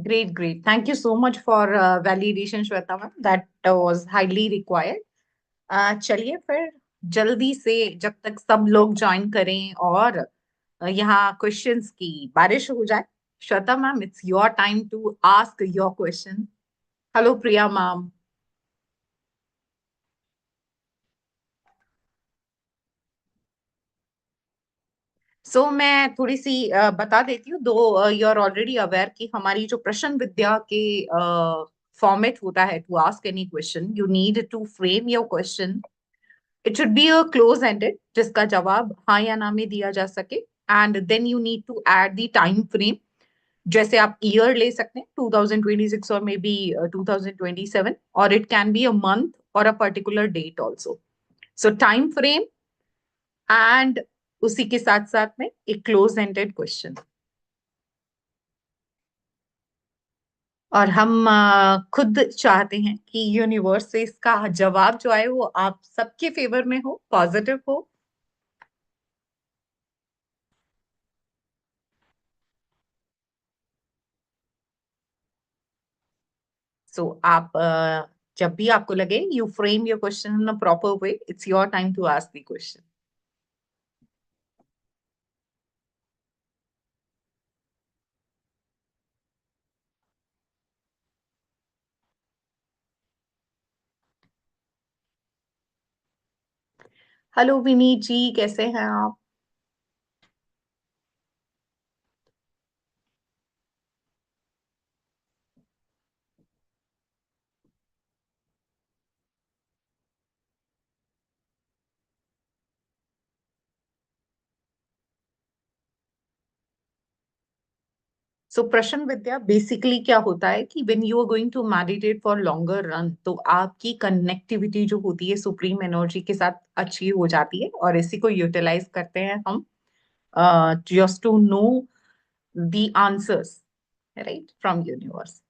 Great, great. Thank you so much for validation, Shweta ma'am. That was highly required. चलिए फिर जल्दी से जब तक सब लोग ज्वाइन करें और यहाँ क्वेश्चंस की बारिश हो जाए. Shweta ma'am, it's your time to ask your question. Hello Priya ma'am. मैं थोड़ी सी बता देती हूँ. दो यू आर ऑलरेडी अवेयर कि हमारी जो प्रश्न विद्या के फॉर्मेट होता है to ask any question, you need to frame your question. It should be a close ended जिसका जवाब हाँ या ना में दिया जा सके. And then you need to add the time frame. जैसे आप ईयर ले सकते हैं 2026 और मे be 2027, or it can be a month or a particular date also. So time frame and उसी के साथ साथ में एक क्लोज एंडेड क्वेश्चन. और हम खुद चाहते हैं कि यूनिवर्स से इसका जवाब जो आए वो आप सबके फेवर में हो, पॉजिटिव हो. आप जब भी आपको लगे you frame your question in a proper way, it's your time to ask the question. Hello Vineet ji, कैसे हैं आप? प्रश्न विद्या बेसिकली क्या होता है कि when you are going to meditate for longer run, तो आपकी कनेक्टिविटी जो होती है सुप्रीम एनर्जी के साथ अच्छी हो जाती है, और इसी को यूटिलाइज करते हैं हम just to know the answers, right, from universe.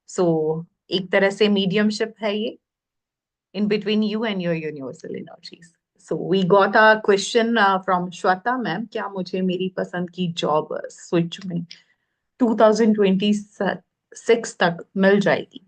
एक तरह से मीडियमशिप है ये in between you and your universal energies. So we got a question from Shweta ma'am. क्या मुझे मेरी पसंद की जॉब स्विच में 2026 तक मिल जाएगी?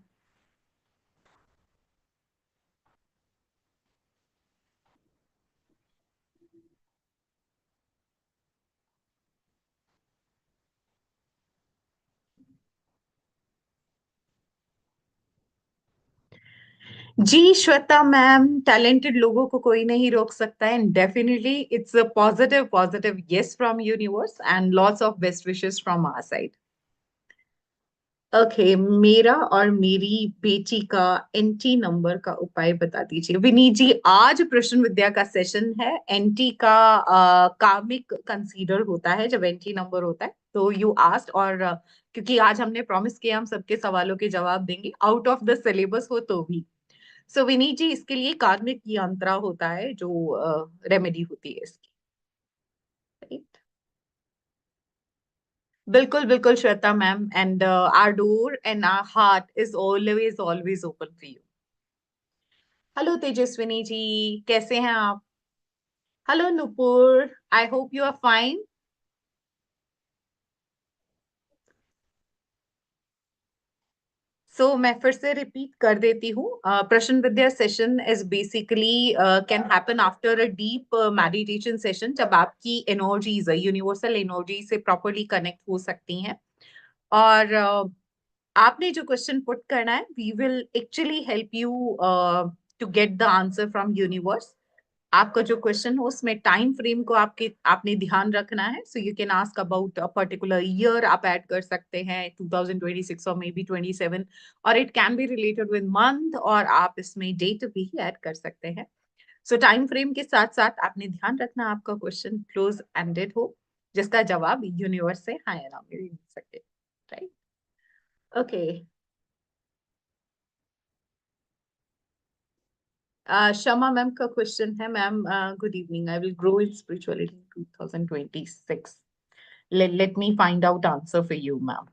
जी श्वेता मैम, टैलेंटेड लोगों को कोई नहीं रोक सकता है. And definitely it's a positive positive yes from universe and lots of best wishes from our side. Okay, मेरा और मेरी बेटी का एनटी नंबर का उपाय बता दीजिए. विनीत जी, आज प्रश्न विद्या का सेशन है. एनटी का कार्मिक कंसीडर होता है जब एनटी नंबर होता है. तो यू आस्ट, और क्योंकि आज हमने प्रॉमिस किया हम सबके सवालों के जवाब देंगे आउट ऑफ द सिलेबस हो तो भी. विनीत जी, इसके लिए कार्मिक यंत्रा होता है जो रेमेडी होती है इसकी. राइट. बिल्कुल बिल्कुल Shweta ma'am. And our door and our heart is always always open for you. Hello Tejaswini ji, कैसे हैं आप? Hello Nupur, I hope you are fine. मैं फिर से रिपीट कर देती हूँ. Prashna Vidya session is basically can happen after a deep meditation session, जब आपकी एनर्जीज यूनिवर्सल एनर्जी से प्रॉपरली कनेक्ट हो सकती हैं. और आपने जो क्वेश्चन पुट करना है, we will actually help you to get the answer from universe. आपका जो क्वेश्चन हो उसमें टाइम फ्रेम को आपने ध्यान रखना है. You can ask about a particular year, आप ऐड कर सकते हैं 2026 और मे बी 27, और it can be related with month, और आप इसमें डेट भी ऐड कर सकते हैं. टाइम फ्रेम के साथ साथ आपने ध्यान रखना आपका क्वेश्चन क्लोज एंडेड हो, जिसका जवाब यूनिवर्स से हाँ या ना में मिल सके. राइट. ओके. शमा मैम का क्वेश्चन है. Ma'am, good evening. I will grow in spirituality in 2026. Let me find out answer for you, ma'am.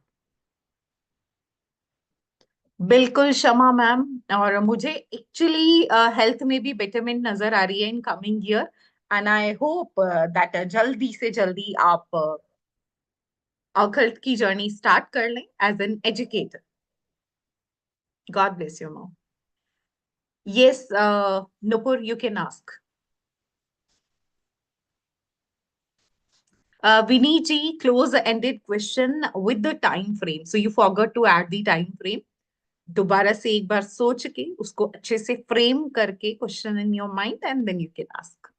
बिल्कुल शमा मैम. और मुझे एक्चुअली हेल्थ में भी बेटरमेंट नजर आ रही है in coming year. And I hope that जल्दी से जल्दी आप ऑकल्ट की जर्नी स्टार्ट कर लें as an educator. God bless you, mom. Yes, Nupur, you can ask. Vinny ji, close-ended question with the time frame. So you forgot to add the time frame. दोबारा से एक बार सोच के उसको अच्छे से फ्रेम करके question in your mind and then you can ask.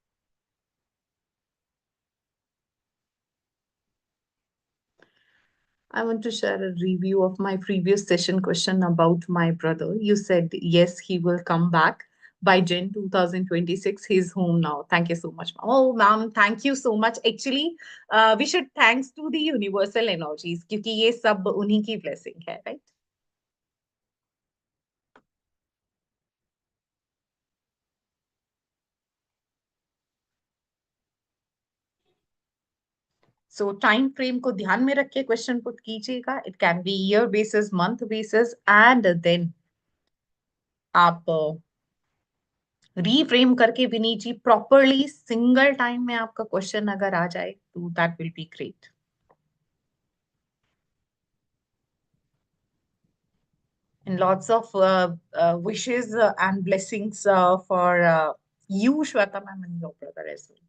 I want to share a review of my previous session question about my brother. You said yes, he will come back by Jan 2026. He's home now. Thank you so much, ma'am. Oh, ma'am, thank you so much. Actually, we should thanks to the universal energies क्योंकि ये सब उन्हीं की blessing है, right? सो time frame को ध्यान में रख के क्वेश्चन पुट कीजिएगा. It can be year basis, month basis, and then आप रीफ्रेम करके Vineet ji properly single time में आपका क्वेश्चन अगर आ जाए तो that will be great. And lots of wishes and blessings for you, Shweta ma'am, and your brother as well.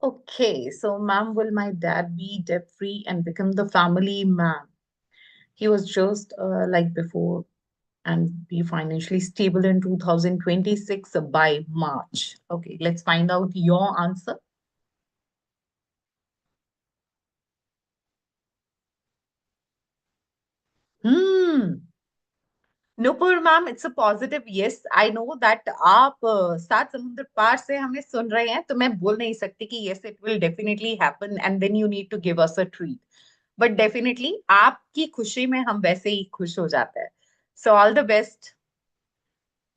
Okay, so ma'am, will my dad be debt free and become the family man? He was just like before and be financially stable in 2026 by March. Okay, let's find out your answer. Hmm. Nupur ma'am, it's a positive yes. I know that आप सात समुद्र पार से हमें सुन रहे हैं तो मैं बोल नहीं सकती कि yes it will definitely happen and then you need to give us a treat. But definitely आपकी खुशी में हम वैसे ही खुश हो जाते हैं. So all the best.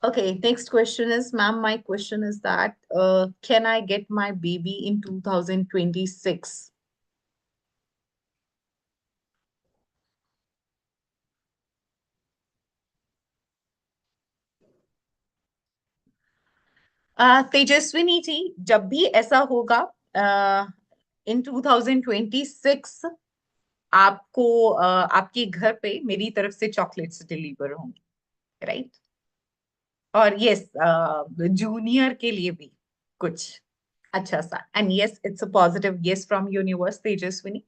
Okay, next question is, ma'am, my question is that can I get my baby in 2026? Tejaswini जी, जब भी ऐसा होगा इन 2026 आपको आपके घर पे मेरी तरफ से चॉकलेट्स डिलीवर होंगे, राइट? और यस, जूनियर के लिए भी कुछ अच्छा सा. And yes, it's a positive yes from universe Tejaswini.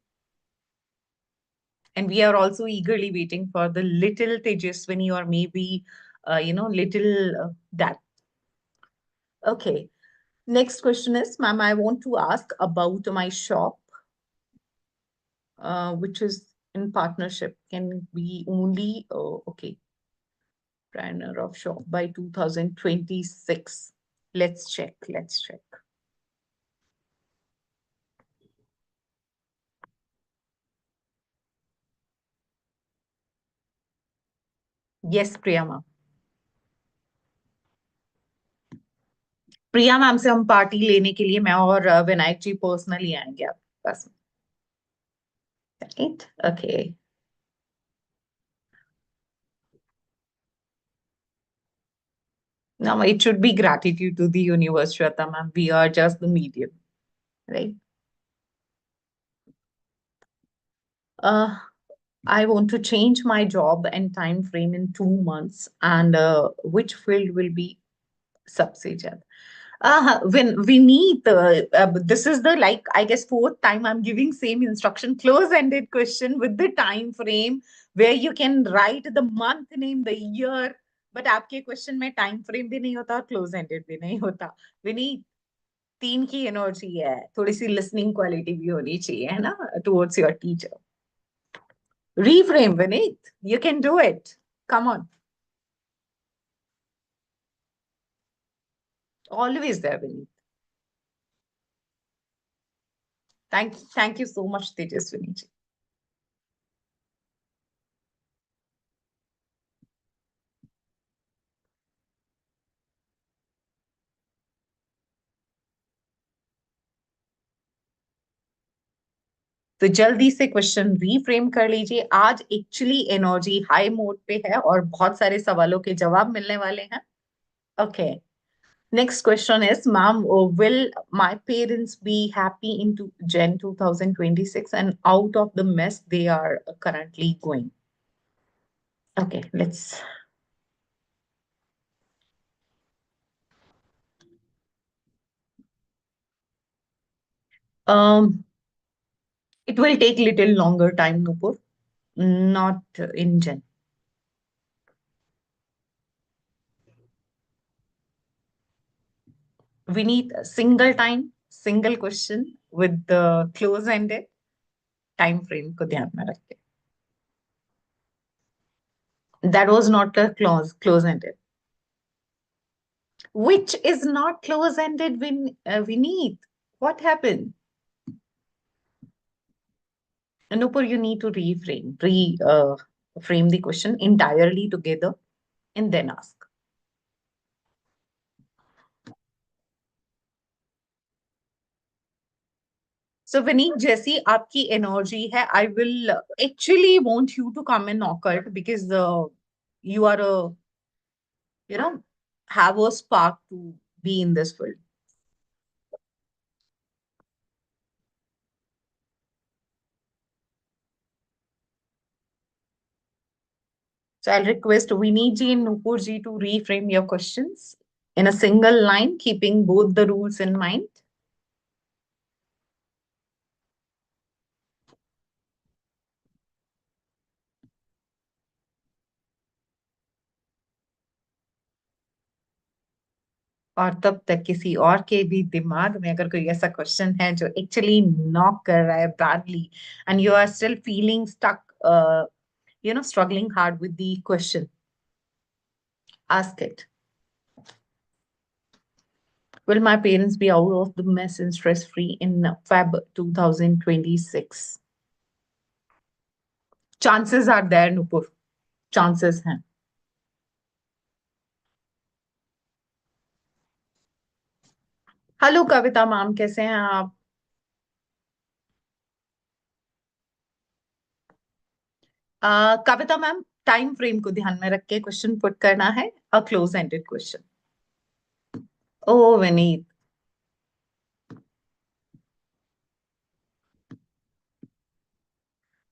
And we are also eagerly waiting for the little Tejaswini or maybe, little that. Okay. Next question is, ma'am, I want to ask about my shop, which is in partnership. Can we only, okay, planner of shop by 2026? Let's check. Let's check. Yes, Priya ma'am. Priya ma'am से हम party लेने के लिए मैं और विनायक जी personally आएंगे आपके पास. Right. Okay. No, it should be gratitude to the universe, Shweta ma'am. We are just the medium, right? Uh, I want to change my job and time frame in 2 months, and which field will be subsidiary? When we need this is the like I guess fourth time I'm giving same instruction, close-ended question with the time frame where you can write the month name, the year, but आपके question में time frame भी नहीं होता और close-ended भी नहीं होता. We need तीन की एनर्जी है, थोड़ी सी लिसनिंग क्वालिटी भी होनी चाहिए है ना towards your teacher. Reframe, Vineet. You can do it. Come on. Always there, Vineet. Thank you so much, Tejaswini ji. तो जल्दी से क्वेश्चन रीफ्रेम कर लीजिए. आज एक्चुअली एनर्जी हाई मोड पे है और बहुत सारे सवालों के जवाब मिलने वाले हैं. Okay. Next question is, ma'am, will my parents be happy into Gen 2026 and out of the mess they are currently going? Okay, let's. Um, it will take little longer time, Nupur, not in Gen. We need a single time, single question with the close-ended time frame को ध्यान में रख के. That was not a close-ended. Which is not close-ended, we need. What happened? Nupur, you need to frame the question entirely together and then ask. So, Vineet, जैसी आपकी energy है, I will actually want you to come and knock it because you are you know, have a spark to be in this field. So I'll request Viniji and Nupurji to reframe your questions in a single line, keeping both the rules in mind. और तब तक किसी और के भी दिमाग में अगर कोई ऐसा क्वेश्चन है जो एक्चुअली नॉक कर रहा है badly and you are still feeling stuck, struggling hard with the question, ask it. Will my parents be out of the mess and stress free in Feb 2026? Chances are there, Nupur. Chances हैं. Hello कविता ma'am, कैसे हैं आप? कविता ma'am, time frame को ध्यान में रख के question put करना है, a close ended question. Oh Vineet.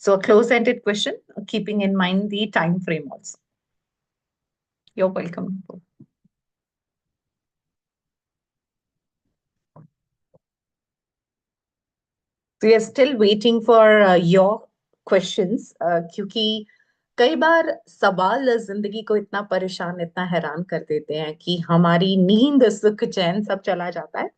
So a close-ended question, keeping in mind the time frame also. You're welcome. So we are still waiting for your questions, क्योंकि कई बार सवाल जिंदगी को इतना परेशान, इतना हैरान कर देते हैं कि हमारी नींद, सुख, चैन सब चला जाता है.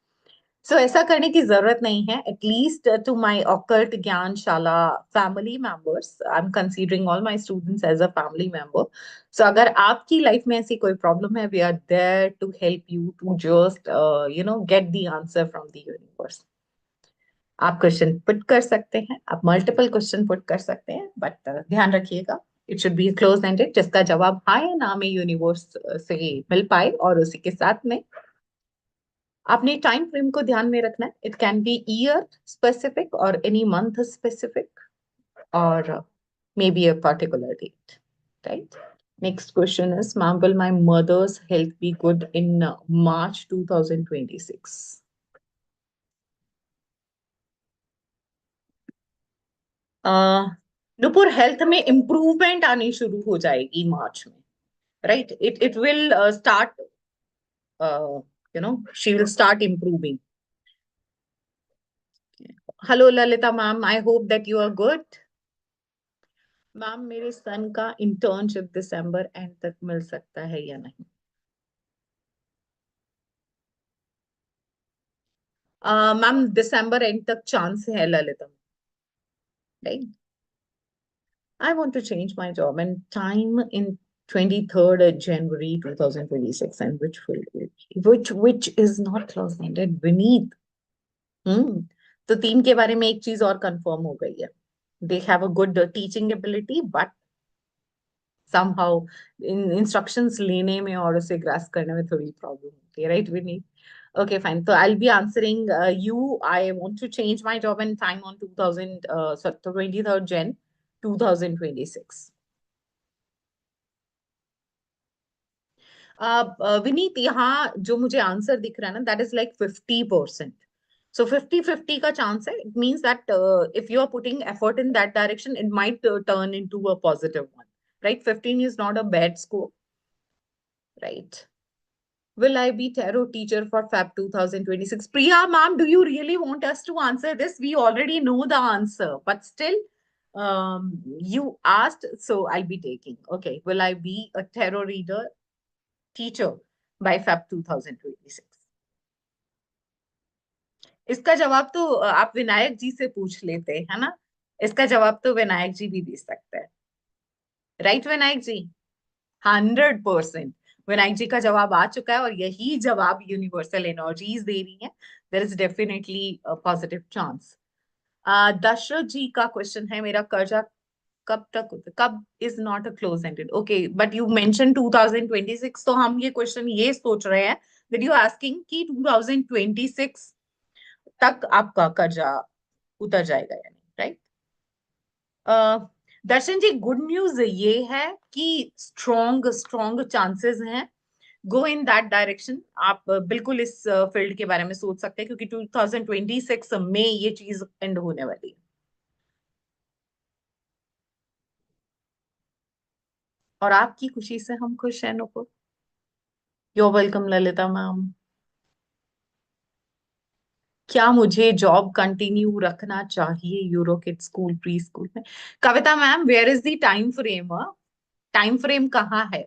सो ऐसा करने की जरूरत नहीं है. At least to my occult Gyanshala family members, I am considering all my students as a family member. So अगर आपकी लाइफ में ऐसी कोई प्रॉब्लम है, we are there to help you to just get the answer from the universe. आप question put कर सकते हैं, आप मल्टीपल क्वेश्चन पुट कर सकते हैं, बट ध्यान रखिएगा it should be close ended, जिसका जवाब हाँ या ना में यूनिवर्स से मिल पाए. और उसी के साथ में आपने टाइम फ्रेम को ध्यान में रखना है. It can be year specific और एनी मंथ स्पेसिफिक और मे be a particular date, right? Next question is, ma'am, will my mother's health be good in March 2026? Nupur, health में इम्प्रूवमेंट आनी शुरू हो जाएगी मार्च में, right? It will start, she will start improving. Hello Lalita ma'am, I hope that you are good. Ma'am, मेरे son का internship दिसंबर end तक मिल सकता है या नहीं? मैम, दिसंबर एंड तक चांस है Lalita, right? I want to change my job and time in 23rd January 2026, and which is not close-ended, Vineet. तो तीन के बारे में एक चीज और कंफर्म हो गई है. They have a good teaching ability, but somehow instructions लेने में और उसे grasp करने में थोड़ी प्रॉब्लम होती है, right Vineet? Okay, fine. So I'll be answering you. I want to change my job and time on 23rd Jan 2026. Vineet, यहाँ जो मुझे आंसर दिख रहा है ना, दैट इज लाइक 50%. So 50-50 का chance है. It means that if you are putting effort in that direction, it might turn into a positive one, right? 15 is not a bad score, right? Will I be tarot teacher for Feb 2026? Priya ma'am, do you really want us to answer this? We already know the answer, but still, you asked, so I'll be taking. Okay, will I be a tarot reader teacher by Feb 2026? इसका जवाब तो आप विनायक जी से पूछ लेते, है ना? इसका जवाब तो विनायक जी भी दे सकते हैं, राइट विनायक जी? 100%. विनायक जी का जवाब आ चुका है और यही जवाब यूनिवर्सल एनर्जीज दे रही है. There is definitely positive chance. Dasharath ji का क्वेश्चन है, मेरा कर्जा कब तक होता है? कब is not a close ended. Okay, but you mention 2026, तो हम ये क्वेश्चन ये सोच रहे हैं दैट यू आस्किंग कि 2026 तक आपका कर्जा उतर जाएगा यानी, राइट? दर्शन जी, गुड न्यूज ये है कि स्ट्रॉन्ग स्ट्रॉन्ग चांसेस हैं. गो इन दैट डायरेक्शन. आप बिल्कुल इस फील्ड के बारे में सोच सकते हैं, क्योंकि 2026 में ये चीज एंड होने वाली है. और आपकी खुशी से हम खुश हैं Nupur. Your welcome Lalita ma'am. क्या मुझे जॉब कंटिन्यू रखना चाहिए Euro kid school preschool में? Kavita ma'am, where is the time frame? Time frame कहाँ है?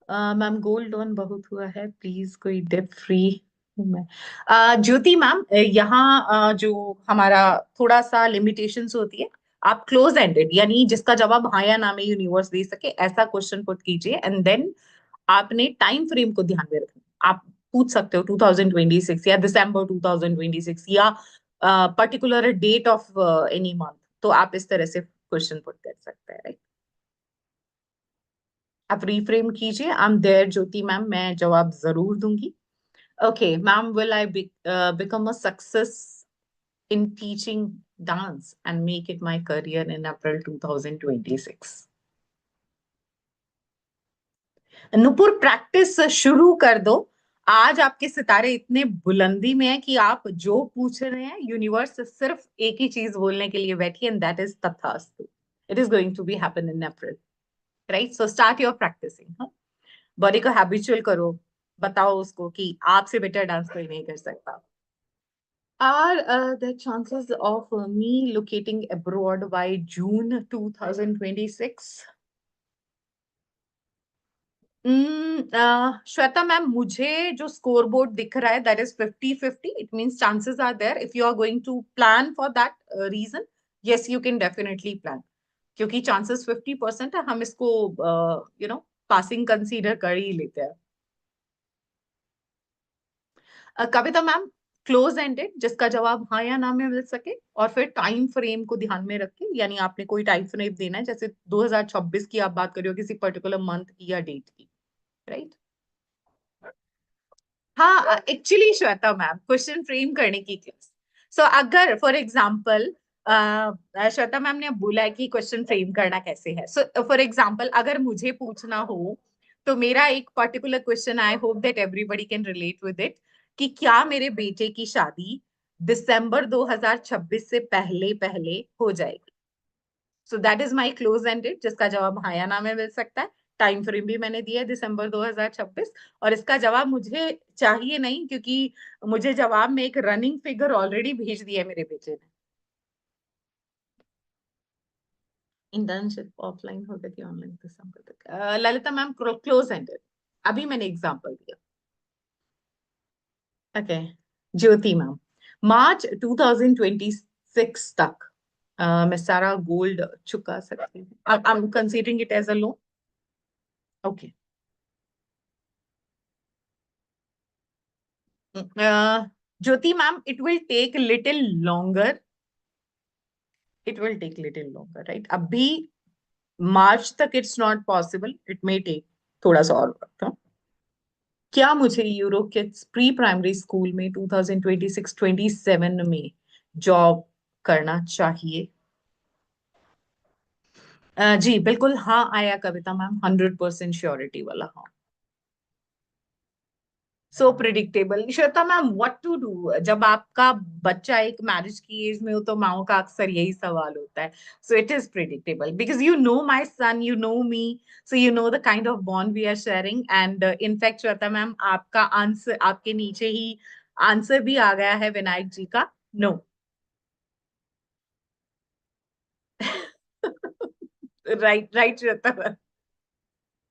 मैम, गोल्ड लोन बहुत हुआ है, प्लीज कोई डेट फ्री में. ज्योति मैम, यहाँ जो हमारा थोड़ा सा लिमिटेशंस होती है, आप क्लोज एंडेड यानी जिसका जवाब हाँ या ना में यूनिवर्स दे सके ऐसा क्वेश्चन पुट कीजिए, एंड देन आपने टाइम फ्रेम को ध्यान में रखना. आप पूछ सकते हो 2026 या दिसंबर 2026 या particular date of any month. तो आप इस तरह से क्वेश्चन पुट कर सकते हैं, राइट? आप रीफ्रेम कीजिए. I am there Jyoti ma'am, मैं जवाब जरूर दूंगी. Okay ma'am, will I become a success in teaching dance and make it my career in April 2026? Nupur, practice शुरू कर दो. आज आपके सितारे इतने बुलंदी में हैं कि आप जो पूछ रहे हैं यूनिवर्स सिर्फ एक ही चीज बोलने के लिए बैठी है, एंड दैट इज तथास्तु. It is going to be happen in April, right? So start your practising. Body को हैबिचुअल करो. बताओ उसको कि आपसे बेटर डांस कोई नहीं कर सकता. Are the chances of me locating abroad by June 2026? Shweta ma'am, मुझे जो स्कोर बोर्ड दिख रहा है that is 50-50. It means chances are there. If you are going to plan for that reason, yes you can definitely plan. क्योंकि chances 50% है, हम इसको passing consider कर ही लेते हैं. कविता मैम, क्लोज एंडेड जिसका जवाब हाँ या ना में मिल सके, और फिर टाइम फ्रेम को ध्यान में रख के, यानी आपने कोई टाइम फ्रेम देना है, जैसे 2026 की आप बात कर रहे हो, किसी पर्टिकुलर मंथ की या डेट की, राइट? हाँ, actually Shweta ma'am, question frame करने की क्लास. सो अगर फॉर एग्जाम्पल श्वेता मैम ने बोला है कि क्वेश्चन फ्रेम करना कैसे है. सो फॉर एग्जाम्पल अगर मुझे पूछना हो, तो मेरा एक particular question, I hope that everybody can relate with it, कि क्या मेरे बेटे की शादी दिसंबर 2026 से पहले पहले हो जाएगी? So that is my close ended जिसका जवाब हाँ या ना में मिल सकता है. टाइम फ्रेम भी मैंने दिया है दिसंबर 2026, और इसका जवाब मुझे चाहिए नहीं, क्योंकि मुझे जवाब में एक रनिंग फिगर ऑलरेडी भेज दिया है मेरे बेटे ने. इंटर्नशिप ऑफलाइन होगा कि ऑनलाइन दिसंबर तक? Lalita ma'am, close ended. अभी मैंने एग्जांपल दिया. ओके. ज्योति मैम, मार्च 2026 तक मैं सारा गोल्ड चुका सकती हूँ. I am considering it as a loan. Okay. Jyoti ma'am, it will take little longer. It will take little longer, right? अभी मार्च तक it's not possible. It may take थोड़ा सा और वक्त. क्या मुझे Euro kids pre primary school में 2026-27 में जॉब करना चाहिए? जी बिल्कुल, हाँ आया कविता मैम, 100% श्योरिटी वाला, हाँ। So predictable Shweta ma'am, what to do जब आपका बच्चा एक मैरिज की एज में हो, तो माओ का अक्सर यही सवाल होता है। So it is predictable because you know my son, you know me, so you know the kind of bond we are sharing. And in fact Shweta ma'am, आपका आंसर, आपके नीचे ही आंसर भी आ गया है विनायक जी का, no. Right right Shweta ma'am.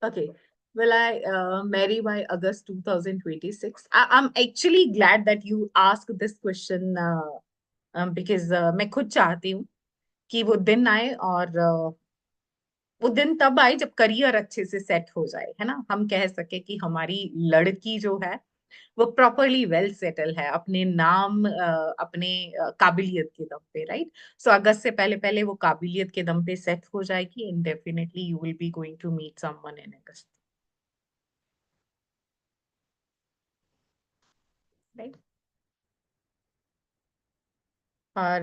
Okay. Will I marry by August 2026? I'm actually glad that you asked this question because मैं खुद चाहती हूँ कि वो दिन आए, और वो दिन तब आए जब करियर अच्छे से सेट हो जाए, है ना, हम कह सके कि हमारी लड़की जो है वो प्रॉपरली वेल सेटल है अपने नाम, अपने काबिलियत के दम पे, राइट। सो अगस्त से पहले पहले वो काबिलियत के दम पे सेट हो जाएगी, and definitely you will be going to meet someone in अगस्त, राइट। और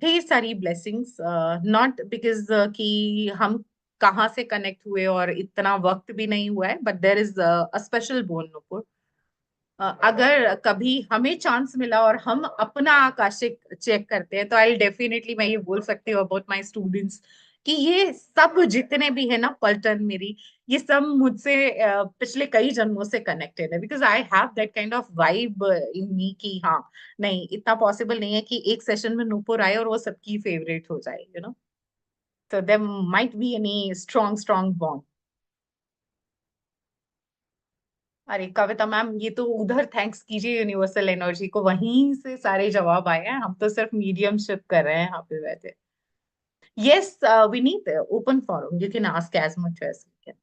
ढेर सारी ब्लेसिंग्स, नॉट बिकॉज कि हम कहाँ से कनेक्ट हुए और इतना वक्त भी नहीं हुआ है, but there is a special bone, Nupur. अगर कभी हमें चांस मिला और हम अपना आकाशिक चेक करते हैं, तो आई डेफिनेटली, मैं ये बोल सकती हूँ अबाउट माई स्टूडेंट्स कि ये सब जितने भी है ना पलटन मेरी, ये सब मुझसे पिछले कई जन्मों से कनेक्टेड है, because I have that kind of vibe in me कि हाँ, नहीं इतना पॉसिबल नहीं है कि एक सेशन में नूपुर आए और वो सबकी फेवरेट हो जाए, यू नो। तो there might be any strong strong bond. अरे कविता मैम, ये तो उधर थैंक्स कीजिए यूनिवर्सल एनर्जी को, वहीं से सारे जवाब आए हैं, हम तो सिर्फ मीडियमशिप कर रहे हैं यहाँ पे बैठे। Yes, we need open forum, you can ask as much as you can.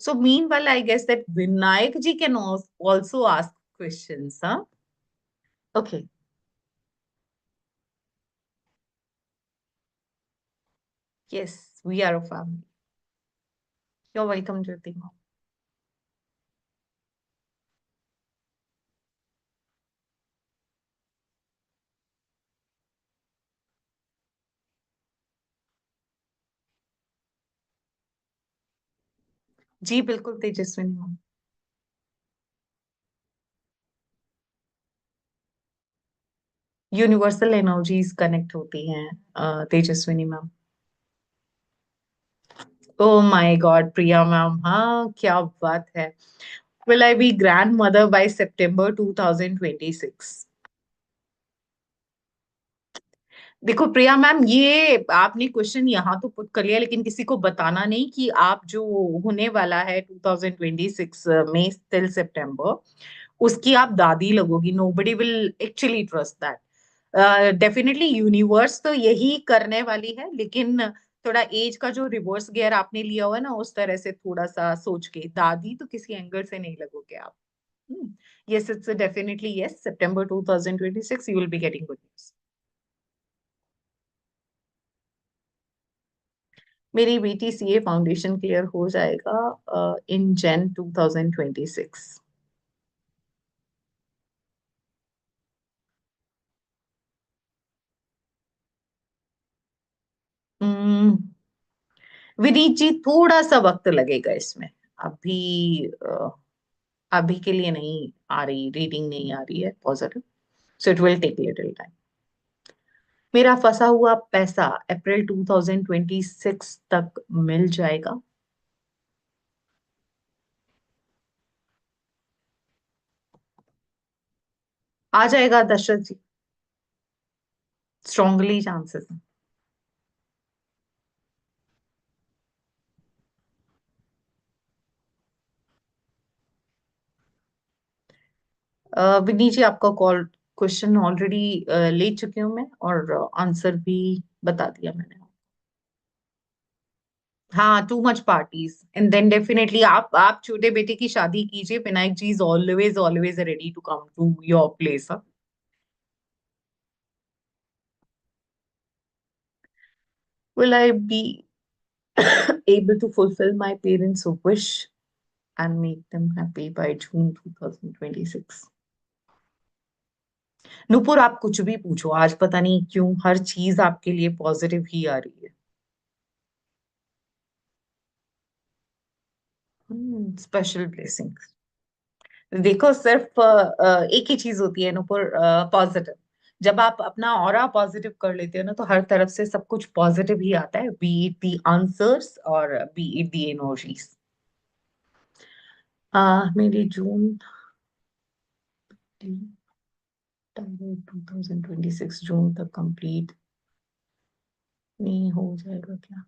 So meanwhile, I guess that Vinayak ji can also ask questions, huh? Okay. Yes, we are a family. You're welcome, Jyoti ma'am. जी बिल्कुल Tejaswini ma'am. Universal energies connect होती हैं Tejaswini ma'am. Oh my god Priya ma'am, हाँ क्या बात है। Will I be grandmother by September 2026? देखो प्रिया ma'am, ये आपने क्वेश्चन यहाँ तो पुट कर लिया, लेकिन किसी को बताना नहीं कि आप जो होने वाला है 2026 में टिल सितंबर, उसकी आप दादी लगोगी। Nobody will actually trust that. Definitely universe तो यही करने वाली है, लेकिन थोड़ा एज का जो रिवर्स गियर आपने लिया हुआ है ना, उस तरह से थोड़ा सा सोच के, दादी तो किसी एंगल से नहीं लगोगे आप। Yes, it's definitely yes, September 2026 you will be getting good news. मेरी बेटी सीए फाउंडेशन क्लियर हो जाएगा इन जन 2026। विनीत जी, थोड़ा सा वक्त लगेगा इसमें। अभी अभी के लिए नहीं आ रही, रीडिंग नहीं आ रही है positive, so it will take little time. मेरा फंसा हुआ पैसा अप्रैल 2026 तक मिल जाएगा। आ जाएगा दशरथ जी, स्ट्रांगली चांसेस। विनी जी, आपका कॉल क्वेश्चन ऑलरेडी ले चुकी हूँ मैं, और आंसर भी बता दिया मैंने। हाँ, too much parties and then definitely आप छोटे बेटे की शादी कीजिए, Vinayak ji is always always ready to come to your place. Will I be able to fulfill my parents' wish and make them happy by June 2026? Nupur, आप कुछ भी पूछो, आज पता नहीं क्यों हर चीज आपके लिए पॉजिटिव ही आ रही है। Special blessing. देखो, सिर्फ एक ही चीज होती है नुपुर, पॉजिटिव। जब आप अपना ऑरा पॉजिटिव कर लेते हो ना, तो हर तरफ से सब कुछ पॉजिटिव ही आता है, बी इट दी आंसर्स और बी इट दी एनर्जीज। मेरी जून 2026 जून तक कंप्लीट नहीं हो जाएगा क्या?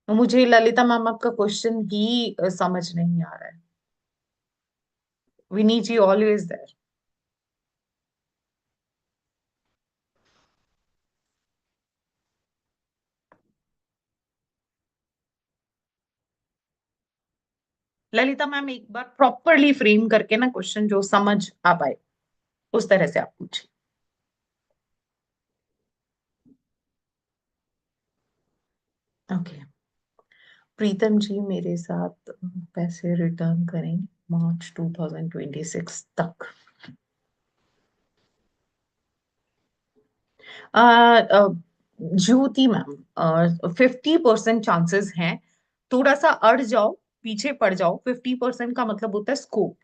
मुझे ललिता मैम आपका क्वेश्चन ही समझ नहीं आ रहा है। विनी जी ऑलवेज देयर। ललिता मैम, एक बार प्रॉपरली फ्रेम करके ना क्वेश्चन जो समझ आ पाए उस तरह से आप पूछिए। ओके। प्रीतम जी मेरे साथ पैसे रिटर्न करेंगे मार्च 2026 तक। अ, अ, ज्योति मैम, 50% चांसेस हैं। थोड़ा सा अड़ जाओ, पीछे पड़ जाओ, 50% का मतलब होता है स्कोप,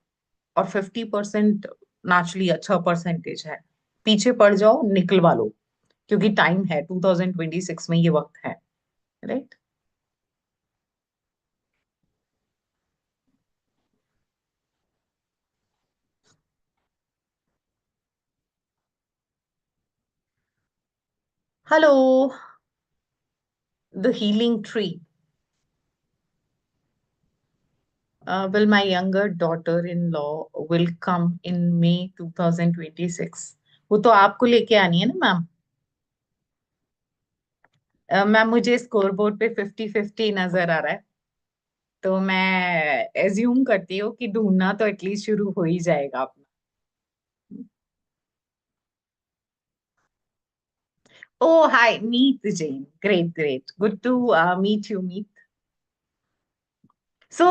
और 50% नेचुरली अच्छा परसेंटेज है। पीछे पड़ जाओ, निकलवा लो, क्योंकि टाइम है, 2026 में ये वक्त है। Right. Hello. The healing tree. Will my younger daughter-in-law will come in May 2026? वो तो आपको लेके आनी है ना मैम। मैम, मुझे स्कोर बोर्ड पे 50-50 नजर आ रहा है, तो मैं एज्यूम करती हूँ कि ढूंढना तो एटलीस्ट शुरू हो ही जाएगा अपना। Oh, hi, meet Jane. Great, great. Good to meet you, meet. So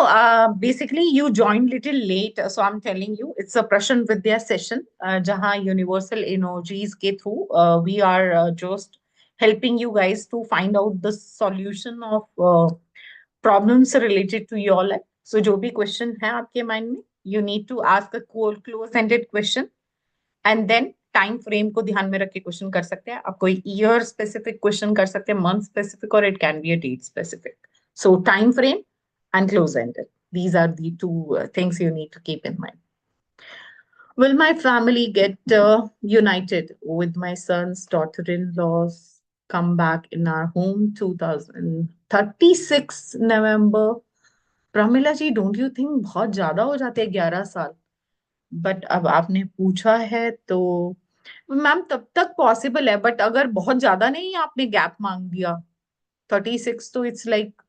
basically, you joined little late. So I'm telling you, it's a Prashan Vidya session, jahan Universal Energies ke through we are just helping you guys to find out the solution of problems related to your life. So जो भी question है आपके mind में, you need to ask a close-ended question, and then time frame को ध्यान में रख के क्वेश्चन कर सकते हैं। आप कोई ईयर स्पेसिफिक क्वेश्चन कर सकते हैं, मंथ स्पेसिफिक, और it can be a date specific. So time frame and close-ended. These are the two things you need to keep in mind. Will my family get united with my son's daughter-in-laws come back in our home 2036 November? Pramila ji, don't you think बहुत ज्यादा हो जाते हैं 11 साल? But अब आपने पूछा है तो मैम तब तक पॉसिबल है, बट अगर बहुत ज्यादा नहीं आपने गैप मांग दिया, 36 तो it's like,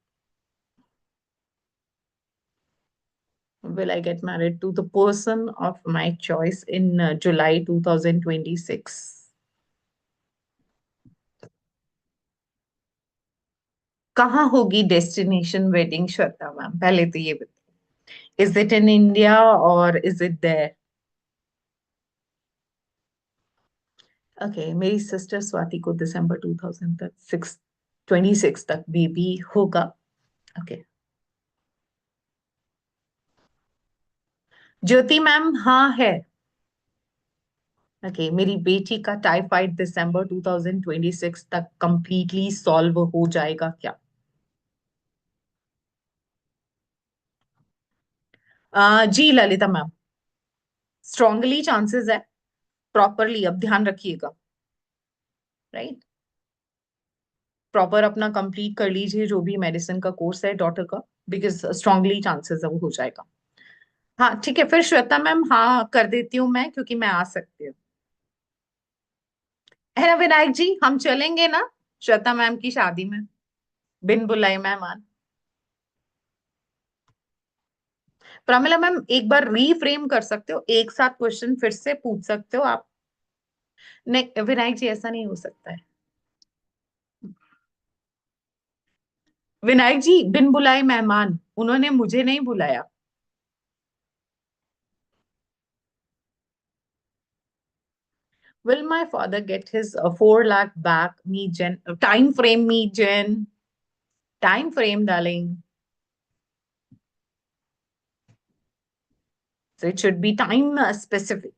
will I get married to the person of my choice in July 2026? कहाँ होगी डेस्टिनेशन वेडिंग श्रद्धा मैम, पहले तो ये बताइए, इज इट इन इंडिया और इज इट देयर? ओके, मेरी सिस्टर स्वाति को दिसंबर 2026 तक बेबी होगा। ओके। ज्योति मैम, हाँ है। ओके, मेरी बेटी का टाइफाइड दिसंबर 2026 तक कंप्लीटली सॉल्व हो जाएगा क्या? जी ललिता मैम, स्ट्रांगली चांसेस है। प्रॉपरली अब ध्यान रखिएगा। राइट। प्रॉपर अपना कंप्लीट कर लीजिए जो भी मेडिसिन का कोर्स है डॉक्टर का। बिकॉज स्ट्रांगली चांसेस है वो हो जाएगा। हाँ ठीक है, फिर श्वेता मैम हाँ कर देती हूँ मैं, क्योंकि मैं आ सकती हूँ। है ना विनायक जी, हम चलेंगे ना श्वेता मैम की शादी में, बिन बुलाए मेहमान। प्रमिला मैम एक बार रीफ्रेम कर सकते हो, एक साथ क्वेश्चन फिर से पूछ सकते हो आप। नहीं विनायक जी ऐसा नहीं हो सकता है। विनायक जी बिन बुलाए मेहमान, उन्होंने मुझे नहीं बुलाया। Will my father get his 4 lakh back? Me, Jen. Time frame, me, Jen. Time frame, darling. So it should be time specific.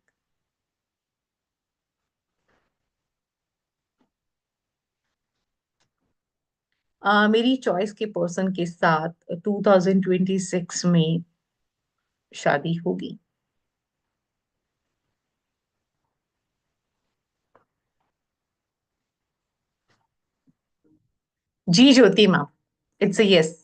मेरी चॉइस के पर्सन के साथ 2026 में शादी होगी। जी Jyoti ma'am, it's a yes.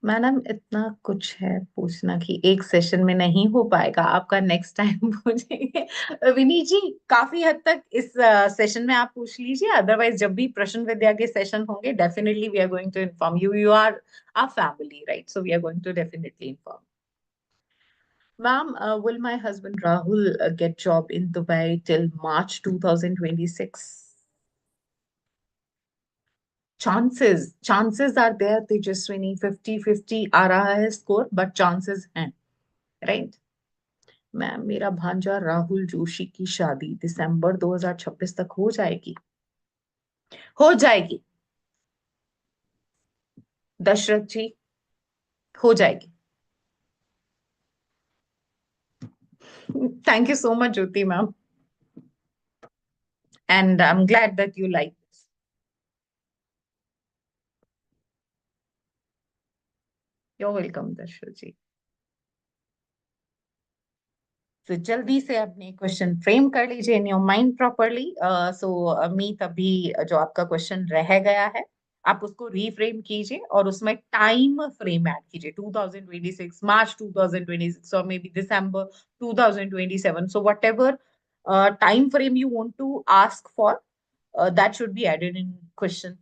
Madam इतना कुछ है पूछना कि एक सेशन में नहीं हो पाएगा, आपका नेक्स्ट टाइम पूछेंगे। विनीत जी काफी हद तक इस सेशन में आप पूछ लीजिए, अदरवाइज जब भी प्रश्न विद्या के सेशन होंगे definitely we are going to inform you, you are our family right, so we are going to definitely inform. Ma'am, will my husband Rahul get job in Dubai till March 2026? Chances are there, Tejaswini, 50-50 आ रहा है score, but chances हैं, right. Ma'am मेरा भांजा राहुल जोशी की शादी दिसंबर 2026 तक हो जाएगी। हो जाएगी दशरथ जी, हो जाएगी। Thank you so much Jyoti ma'am, and I am glad that you like this. Your welcome Dasharath ji. तो जल्दी से अपने क्वेश्चन फ्रेम कर लीजिए in your mind properly. So Meet अभी जो आपका क्वेश्चन रह गया है आप उसको रीफ्रेम कीजिए और उसमें टाइम फ्रेम ऐड कीजिए, 2026 मार्च 2026 और may be December 2027, so whatever time frame you want to ask for that should be added in question.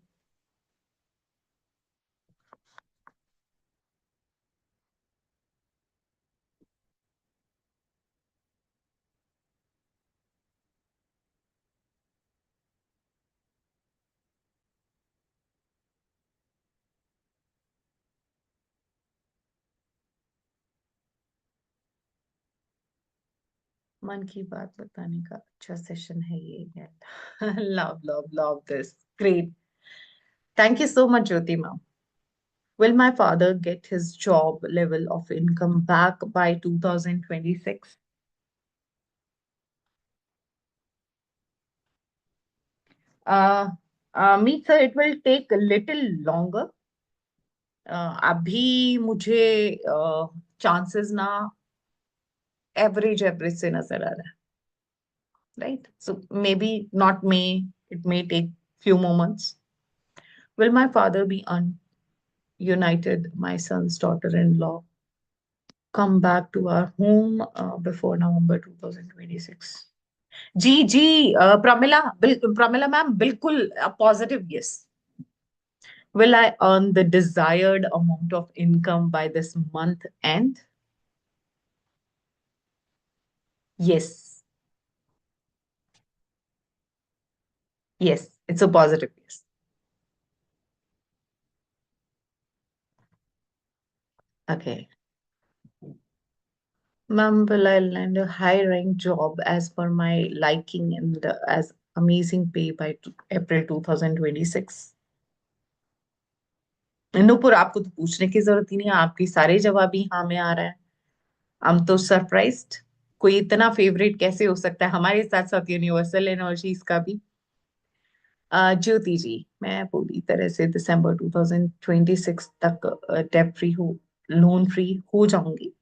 मन की बात बताने का अच्छा सेशन है ये। Love love love this, great, thank you so much Jyoti ma'am. Will my father get his job level of income back by 2026? Uh, me, sir, it will take a little longer. अभी मुझे chances ना average से नजर आ रहा है, right, so maybe not may, it may take few moments. Will my father be united, my son's daughter-in-law, come back to our home before November 2026? Ji ji Pramila, Pramila ma'am बिल्कुल positive yes. Will I earn the desired amount of income by this month end? Yes, yes, it's a positive yes. Okay. Ma'am, will I land a high rank job as per my liking and as amazing pay by April 2026? Nupur आपको तो पूछने की जरूरत ही नहीं है, आपकी सारे जवाब ही हाँ में आ रहा है। हम तो सरप्राइज्ड, कोई इतना फेवरेट कैसे हो सकता है हमारे साथ साथ यूनिवर्सल एनर्जीज का भी। ज्योति जी मैं पूरी तरह से दिसंबर 2026 तक डेट फ्री हो, लोन फ्री हो जाऊंगी।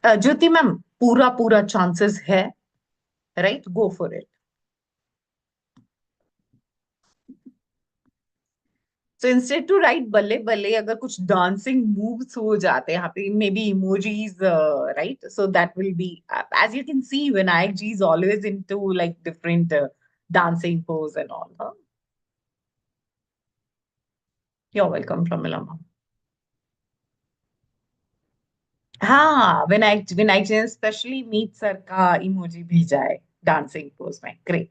ज्योति मैम पूरा पूरा चांसेस है, right, go for it. So instead to write बल्ले बल्ले अगर कुछ dancing moves हो जाते हैं यहाँ पे, maybe emojis, right? So that will be, as you can see, Vinayak ji is always into like different dancing pose and all. Huh? You're welcome, Pramila ma'am. हाँ, विनायक विनायक जी ने स्पेशली मीत सर का emoji भेजा है डांसिंग पोज में, great.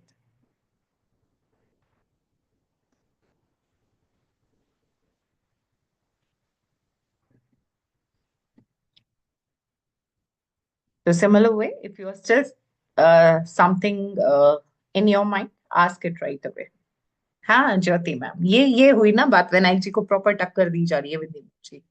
So similar way, if you are still something in your mind, ask it right away. हाँ ज्योति ma'am, ये हुई ना बात, विनायक जी को प्रॉपर टक्कर दी जा रही है विद इमोजी।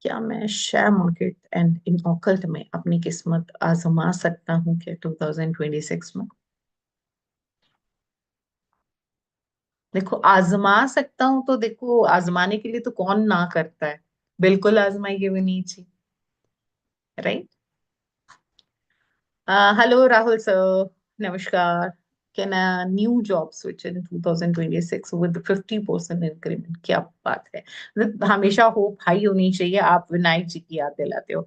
क्या मैं share market and in occult में अपनी किस्मत आजमा सकता हूँ क्या 2026 में? देखो, आजमा सकता हूँ तो देखो, आजमाने के लिए तो कौन ना करता है। बिल्कुल आजमाइए विनीत जी, right. Hello, Rahul sir. Namaskar. Can a new job switch in 2026 with 50% increment? क्या बात है, मतलब हमेशा होप हाई होनी चाहिए। आप विनायक जी की याद दिलाते हो।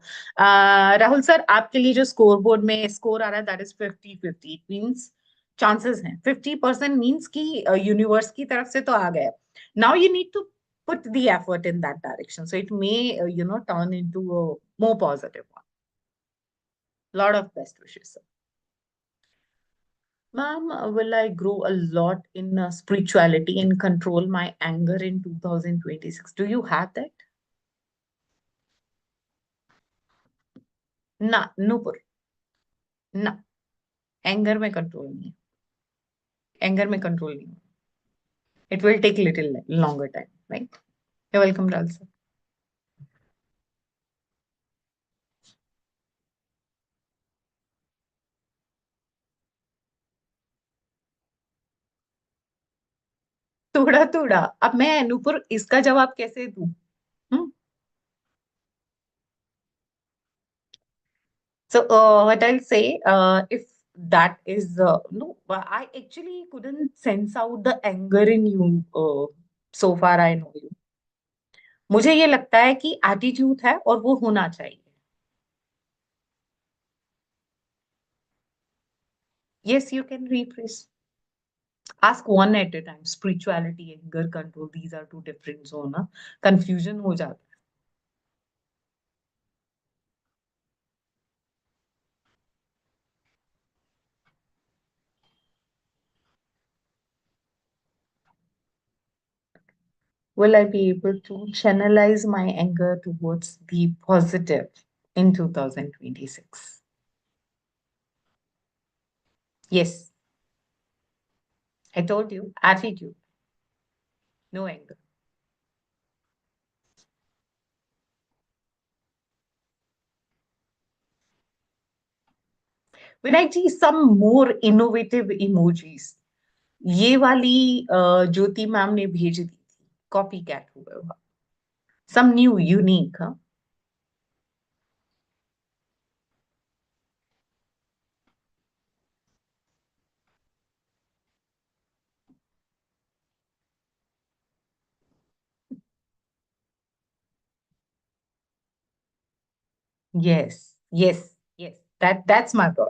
राहुल सर, आपके लिए जो स्कोर बोर्ड में स्कोर आ रहा है that is 50-50, it means chances हैं 50%, मीन्स कि यूनिवर्स की तरफ से तो आ गया। Now you need to put the effort in that direction, so it may turn into a more positive one. Lot of best wishes, sir. Ma'am, will I grow a lot in spirituality and control my anger in 2026? Do you have that? ना, नूपुर, ना, anger में control नहीं है, anger में control नहीं है। It will take little longer time, right? You welcome राल sir. थोड़ा थोड़ा, अब मैं नूपुर इसका जवाब कैसे दूं? हम्म। So what I'll say, if that is no, I actually couldn't sense out the anger in you. So far I know you. मुझे ये लगता है कि एटीट्यूड है और वो होना चाहिए। Yes, you can rephrase. Ask one at a time. Spirituality, anger control, these are two different zones. ना confusion हो जाता है। Will I be able to channelize my anger towards the positive in 2026? Yes, I told you, attitude, no anger. Vinay ji, some more innovative emojis. ये वाली ज्योति ma'am ने भेज दी थी, copy cat हुआ। Some new, unique, huh? Yes, yes, yes. That's my boy.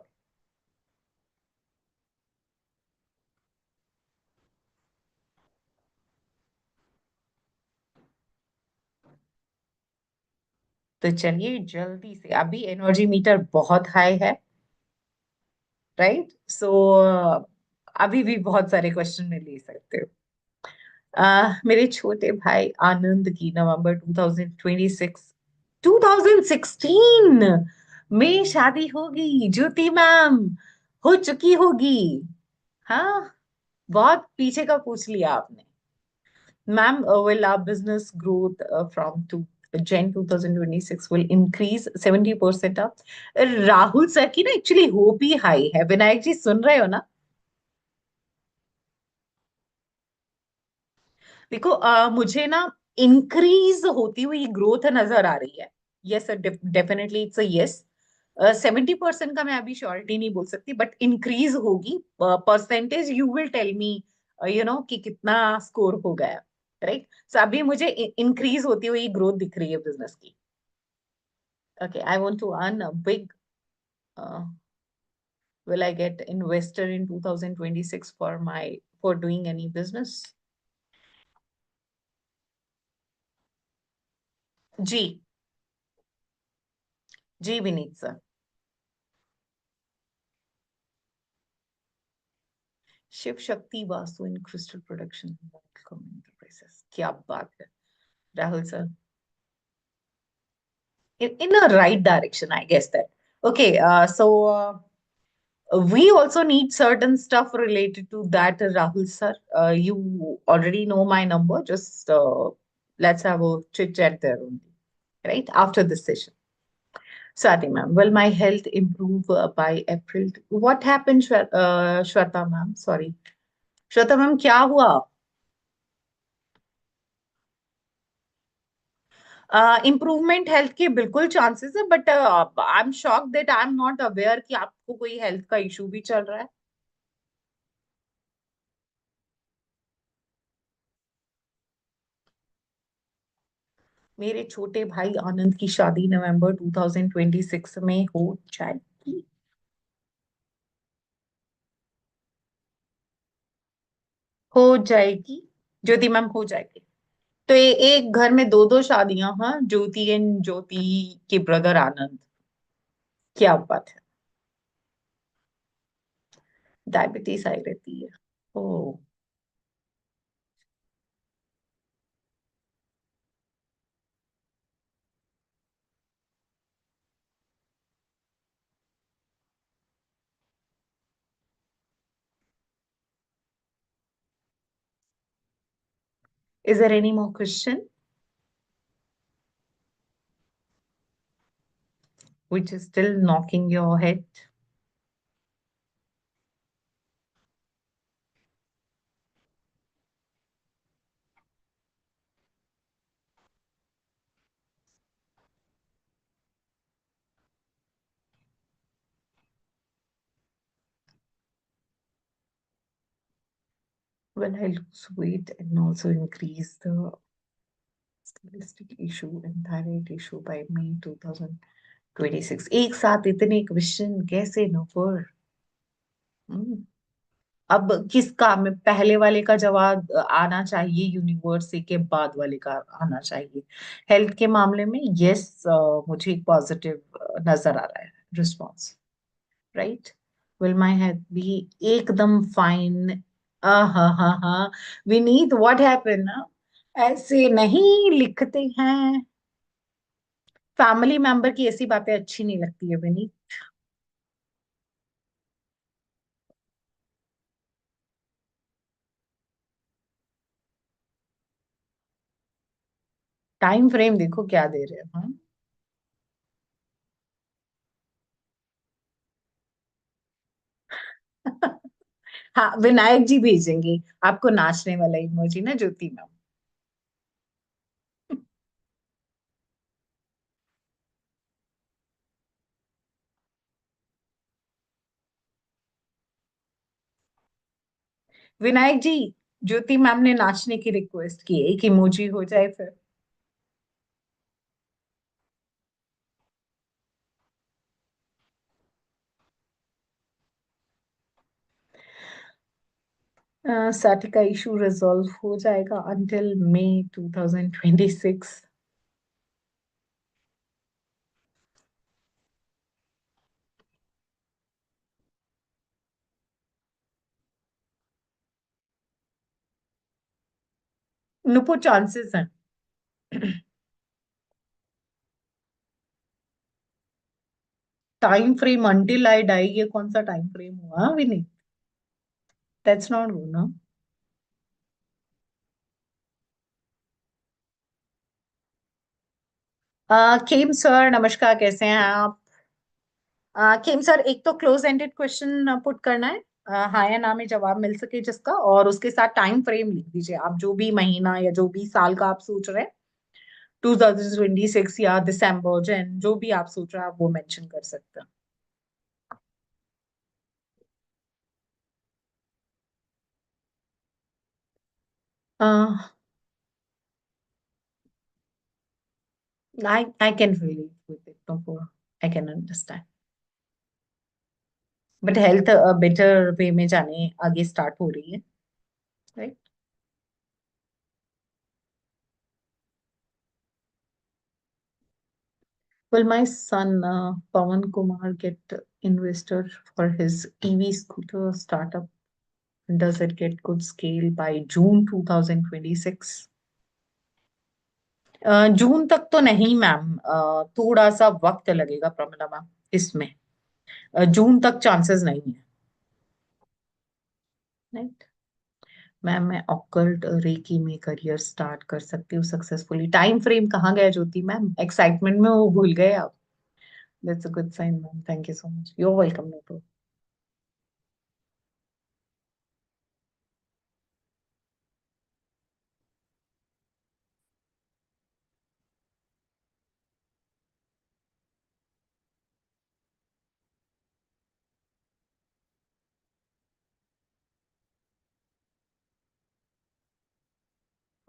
तो चलिए जल्दी से, अभी एनर्जी मीटर बहुत हाई है, राइट? सो अभी भी बहुत सारे क्वेश्चन में ले सकते हो। मेरे छोटे भाई आनंद की नवंबर 2026 2016 में शादी होगी, ज्योति मैम, हो चुकी होगी। हाँ, बहुत पीछे का पूछ लिया आपने। Ma'am, will our business growth from to Jan 2026 will increase 70% up? Rahul sir की ना एक्चुअली होप ही हाई है। विनायक जी सुन रहे हो ना? देखो मुझे ना इंक्रीज होती हुई ग्रोथ नजर आ रही है। Yes, definitely it's a yes. 70% का मैं अभी श्योरिटी नहीं बोल सकती, बट इंक्रीज होगी। Percentage you will tell me, कि कितना स्कोर हो गया। राइट, सो अभी मुझे इंक्रीज होती हुई ग्रोथ दिख रही है बिजनेस की। Okay, I want to earn a big. will I get investor in 2026 for doing any business? जी, जी Vineet sir. Shiv Shakti Vastu in crystal production enterprises, क्या बात है Rahul sir. In a right direction, I guess that. Okay, so we also need certain stuff related to that, Rahul sir. You already know my number. Just let's have a chit chat there only, right? After this session. Swati ma'am, will my health improve by April? What happened, Shweta ma'am? Sorry. Shweta ma'am, क्या हुआ? Improvement health के बिल्कुल chances है, but I am shock that I am not aware कि आपको कोई health का issue भी चल रहा है। मेरे छोटे भाई आनंद की शादी नवंबर 2026 में हो जाएगी। हो जाएगी ज्योति मैम, हो जाएगी। तो ये एक घर में दो दो शादियां, हाँ, ज्योति एंड ज्योति के ब्रदर आनंद। क्या बात है। डायबिटीज आई रहती है। Oh, is there any more question which is still knocking your head? Will I lose weight and also increase the stylistic issue and thyroid issue by May 2026? एक साथ इतने क्वेश्चन कैसे नफर? अब किसका में पहले वाले का जवाब आना चाहिए, यूनिवर्सिटी के बाद वाले का आना चाहिए? हेल्थ के मामले में यस, मुझे एक पॉजिटिव नजर आ रहा है response. Right, will my health be एकदम फाइन? हाँ हाँ हाँ। विनीत, व्हाट हैपन ना? ऐसे नहीं लिखते हैं। फैमिली मेंबर की ऐसी बातें अच्छी नहीं लगती है विनीत। टाइम फ्रेम देखो क्या दे रहे हैं, हाँ। हाँ, विनायक जी भेजेंगे आपको नाचने वाला इमोजी ना ज्योति मैम। विनायक जी, ज्योति मैम ने नाचने की रिक्वेस्ट की है, एक इमोजी हो जाए फिर। साथी का इशू रिजॉल्व हो जाएगा अंटिल मई 2026। नुपुर चांसेस हैं। Time frame until I die, ये कौन सा टाइम फ्रेम हुआ विनीत? दैट्स नॉट गो ना। खेम सर नमस्कार, कैसे हैं आप? खेम सर, एक तो क्लोज एंडेड क्वेश्चन पुट करना है। हाँ या ना में जवाब मिल सके जिसका, और उसके साथ टाइम फ्रेम लिख दीजिए आप, जो भी महीना या जो भी साल का आप सोच रहे हैं, 2026 या दिसंबर जन, जो भी आप सोच रहे हैं आप वो मेंशन कर सकते हैं। I can relate with it, no problem. I can understand. But health better way में जाने आगे स्टार्ट हो रही है, right? Will my son Pawan Kumar get investor for his EV scooter startup? Does it get good scale by June 2026? जून तक तो नहीं ma'am, थोड़ा सा वक्त लगेगा प्रमिला मैम इसमें। जून तक चांसेस नहीं है, राइट? मैम मैं ऑकल्ट रेकी में करियर स्टार्ट कर सकती हूँ सक्सेसफुली। टाइम फ्रेम कहाँ गया ज्योति मैम, एक्साइटमेंट में वो भूल गए आप। That's a good sign ma'am, thank you so much, you are welcome no.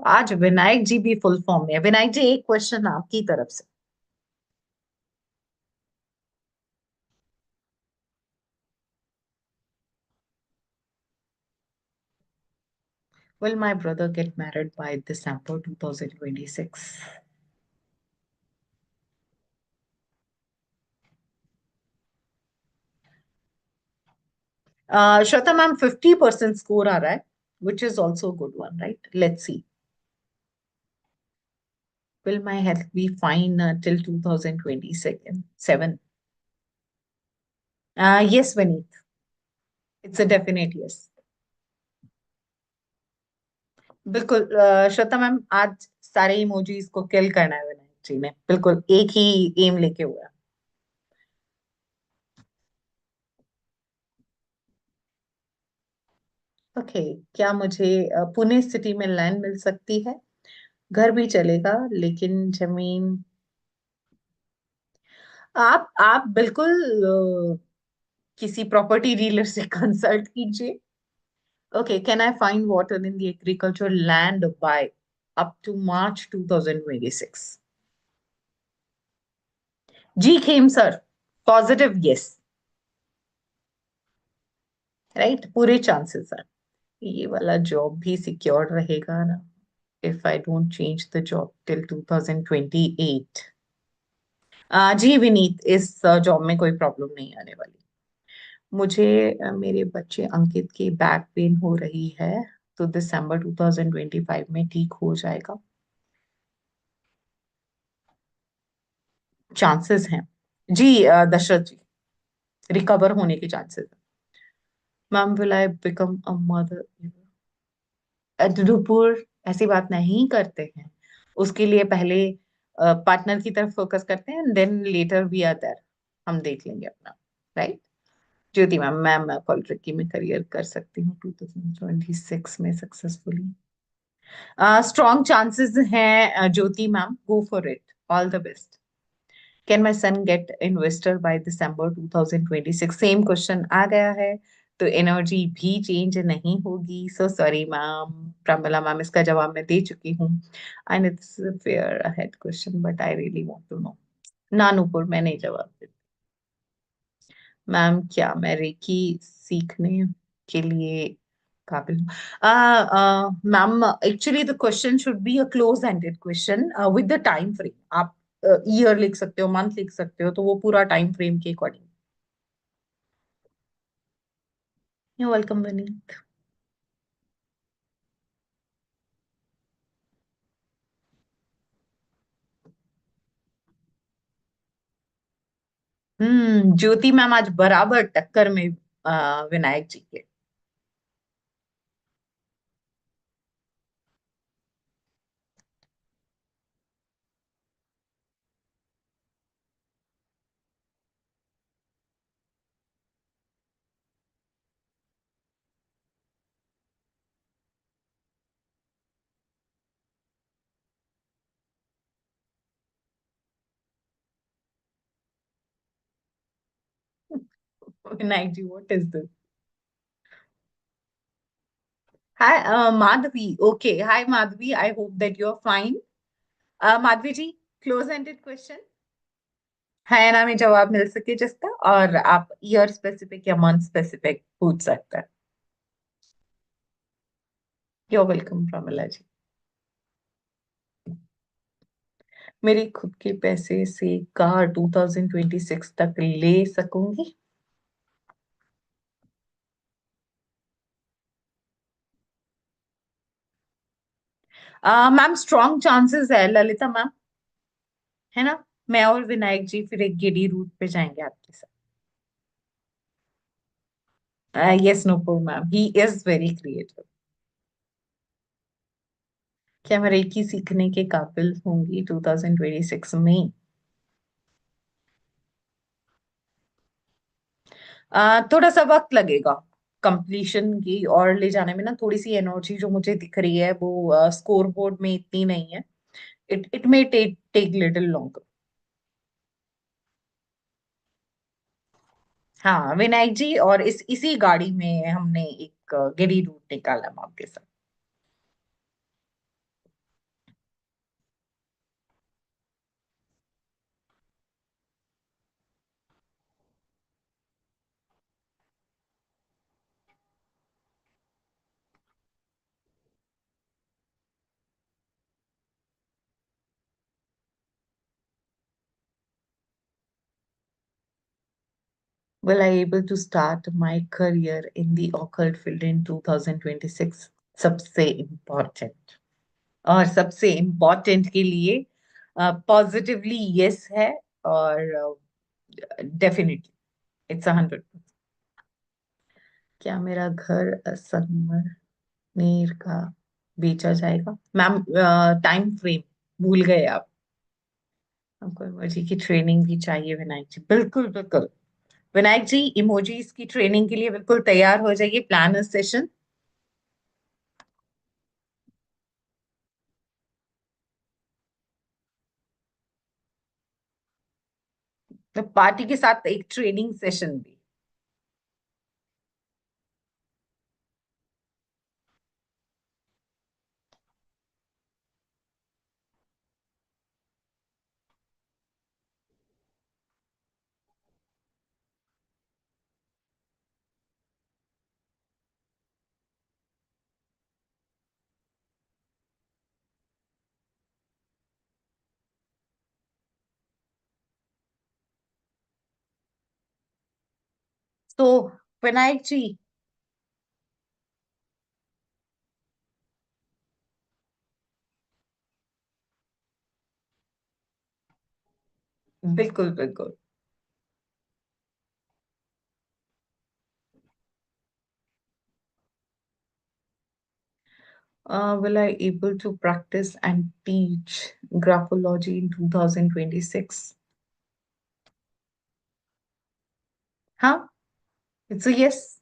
आज विनायक जी भी फुल फॉर्म में है। विनायक जी एक क्वेश्चन आपकी तरफ से। Will my brother get married by December 2026? Shweta ma'am 50% score आ रहा है, which is also a good one, right? Let's see. Will my health be fine till 2027? 7. Yes, Vineet. It's a definite yes. बिल्कुल Shweta ma'am, आज सारे emojis को किल करना है विनायक जी ने, बिल्कुल एक ही एम लेके हुआ है। ओके, क्या मुझे पुणे सिटी में लैंड मिल सकती है? घर भी चलेगा लेकिन जमीन। आप बिल्कुल किसी प्रॉपर्टी डीलर से कंसल्ट कीजिए। Okay, can I find water in the agriculture land by up to March 2026? जी Khem sir, positive yes, right, पूरे चांसेस है। ये वाला जॉब भी सिक्योर रहेगा ना, if I don't change the job till 2028? जी विनीत, इस जॉब में कोई प्रॉब्लम नहीं आने वाली। मुझे मेरे बच्चे अंकित की बैक पेन हो रही है, तो दिसंबर 2025 में ठीक हो जाएगा। चांसेस हैं जी, दशरथ जी, रिकवर होने के चांसेस हैं। Ma'am will I become a mother? ध्रुपुर, ऐसी बात नहीं करते हैं। उसके लिए पहले पार्टनर की तरफ फोकस करते हैं, then later we are there, हम देख लेंगे अपना, राइट? ज्योति मैम, मैम पॉलिट्रिकी में करियर कर सकती हूँ 2026 में सक्सेसफुली। स्ट्रॉन्ग चांसेस हैं Jyoti ma'am, go for it, all the best. Can my son get investor by December 2026? Same question आ गया है, तो एनर्जी भी चेंज नहीं होगी। So sorry ma'am, Pramila ma'am इसका जवाब मैं दे चुकी हूँ। I know this is a fair ahead question but I really want to know. नानूपुर, मैं नहीं जवाब दे। मैम क्या मैं रेकी सीखने के लिए काबिल हूँ? Ma'am actually the question should be a close ended question with the time frame. आप ईयर लिख सकते हो, मंथ लिख सकते हो, तो वो पूरा टाइम फ्रेम के according. You welcome Vineet. Jyoti ma'am आज बराबर टक्कर में विनायक जी के। Vinayak ji, what is this? Hi Madhavi, okay, hi Madhavi, I hope that you are fine. Madhavi ji, close ended question है ना, में जवाब मिल सके जिसका, और आप ईयर स्पेसिफिक या मंथ स्पेसिफिक पूछ सकते हैं। Your welcome Pramila ji. मेरे खुद के पैसे से कार 2026 तक ले सकूंगी? मैम स्ट्रॉन्ग चांसेस है ललिता मैम, है ना। मैं और विनायक जी फिर एक गिडी रूट पे जाएंगे आपके साथ। Yes Nupur ma'am, he is very creative. क्या मैं रेकी सीखने के काबिल होंगी 2026 में? थोड़ा सा वक्त लगेगा कंप्लीशन की और ले जाने में ना, थोड़ी सी एनर्जी जो मुझे दिख रही है वो स्कोर बोर्ड में इतनी नहीं है। It may take take little longer. हाँ विनायक जी, और इसी गाड़ी में हमने एक गिरी रूट निकाला हम आपके साथ। Will I able to start my career in the occult field in 2026? सबसे इम्पोर्टेंट, और सबसे इम्पोर्टेंट के लिए पॉजिटिवली यस है, और डेफिनेटली इट्स 100। क्या मेरा घर संगमरमर का बेचा जाएगा? मैम टाइम फ्रेम भूल गए आप। हमको इमोजी की ट्रेनिंग भी चाहिए विनायक जी, बिल्कुल बिल्कुल। विनायक जी, इमोजीज की ट्रेनिंग के लिए बिल्कुल तैयार हो जाइए, प्लान अ सेशन। तो पार्टी के साथ एक ट्रेनिंग सेशन भी। तो विनायक जी, बिल्कुल बिल्कुल। will I able to practice and teach graphology in 2026? हाँ, it's a yes.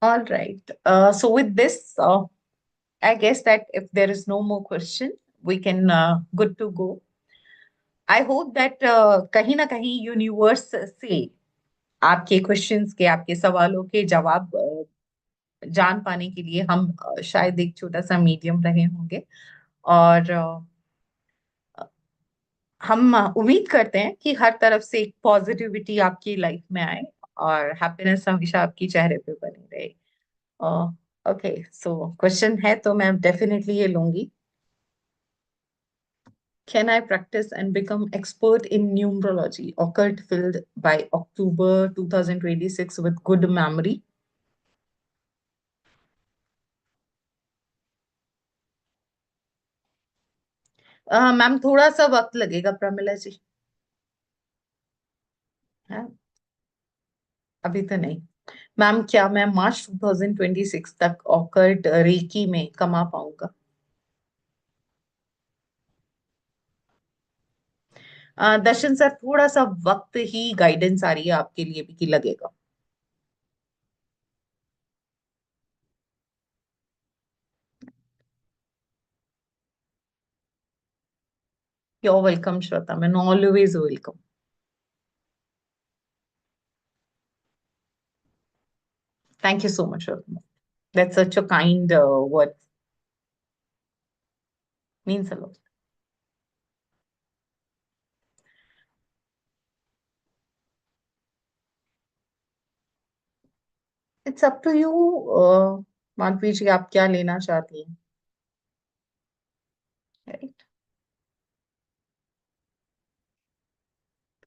All right. So with this, I guess that if there is no more question, we can good to go. I hope that कहीं ना कहीं universe से आपके questions के, आपके सवालों के जवाब जान पाने के लिए हम शायद एक छोटा सा मीडियम रहे होंगे। और हम उम्मीद करते हैं कि हर तरफ से एक पॉजिटिविटी आपकी लाइफ में आए, और हैप्पीनेस हमेशा आपकी चेहरे पे बनी रहे। ओके, सो क्वेश्चन है तो मैं डेफिनेटली ये लूंगी। Can I practice and become expert in numerology, occult field by October 2026 with good memory? Ma'am थोड़ा सा वक्त लगेगा प्रमिला जी। है, अभी तो नहीं। मैम क्या मैं मार्च 2026 तक ऑकल्ट रेकी में कमा पाऊंगा? दर्शन सर, थोड़ा सा वक्त ही गाइडेंस आ रही है आपके लिए भी कि लगेगा। योर वेलकम श्रोता, मैं always welcome. Thank you so much श्रोता, that's such a kind word, means a lot. It's up to you Madhavi ji, आप क्या लेना चाहती हैं? राइट।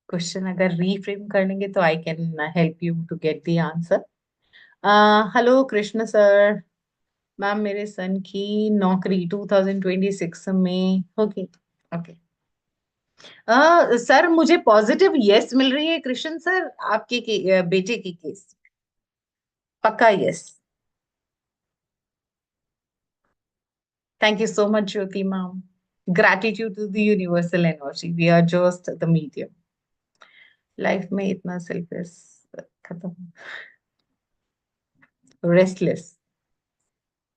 क्वेश्चन अगर रीफ्रेम कर लेंगे तो I can help you to get the answer. Hello Krishna sir, ma'am मेरे सन की नौकरी 2026 में होगी। ओके। सर मुझे पॉजिटिव यस मिल रही है कृष्ण सर, आपके बेटे की केस। पक्का yes. Thank you so much Jyoti ma'am. Gratitude to the universal energy, we are just the medium. Life में इतना सेल्फिश, खत्म, रेस्टलेस